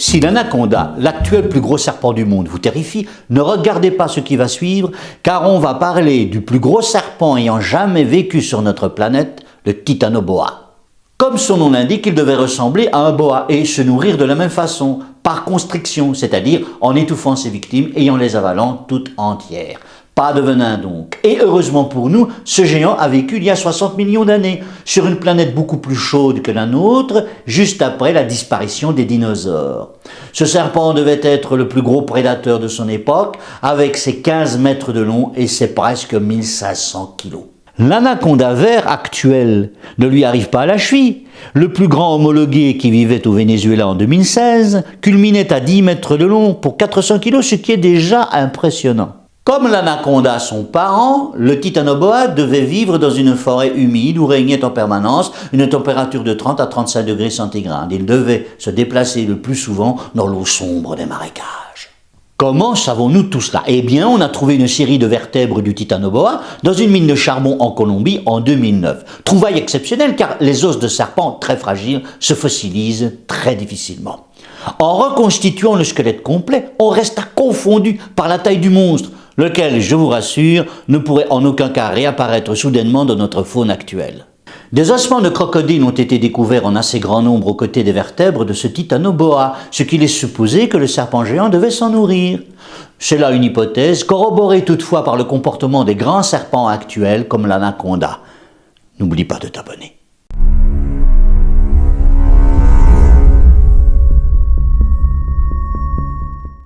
Si l'anaconda, l'actuel plus gros serpent du monde, vous terrifie, ne regardez pas ce qui va suivre, car on va parler du plus gros serpent ayant jamais vécu sur notre planète, le titanoboa. Comme son nom l'indique, il devait ressembler à un boa et se nourrir de la même façon, par constriction, c'est-à-dire en étouffant ses victimes et en les avalant toutes entières. Pas de venin donc. Et heureusement pour nous, ce géant a vécu il y a 60 millions d'années, sur une planète beaucoup plus chaude que la nôtre, juste après la disparition des dinosaures. Ce serpent devait être le plus gros prédateur de son époque, avec ses 15 mètres de long et ses presque 1500 kilos. L'anaconda vert actuel ne lui arrive pas à la cheville. Le plus grand homologué qui vivait au Venezuela en 2016 culminait à 10 mètres de long pour 400 kilos, ce qui est déjà impressionnant. Comme l'anaconda, son parent, le titanoboa devait vivre dans une forêt humide où régnait en permanence une température de 30 à 35 degrés centigrades. Il devait se déplacer le plus souvent dans l'eau sombre des marécages. Comment savons-nous tout cela? Eh bien, on a trouvé une série de vertèbres du titanoboa dans une mine de charbon en Colombie en 2009. Trouvaille exceptionnelle car les os de serpent très fragiles se fossilisent très difficilement. En reconstituant le squelette complet, on resta confondu par la taille du monstre, lequel, je vous rassure, ne pourrait en aucun cas réapparaître soudainement dans notre faune actuelle. Des ossements de crocodile ont été découverts en assez grand nombre aux côtés des vertèbres de ce titanoboa, ce qui laisse supposer que le serpent géant devait s'en nourrir. C'est là une hypothèse, corroborée toutefois par le comportement des grands serpents actuels comme l'anaconda. N'oublie pas de t'abonner.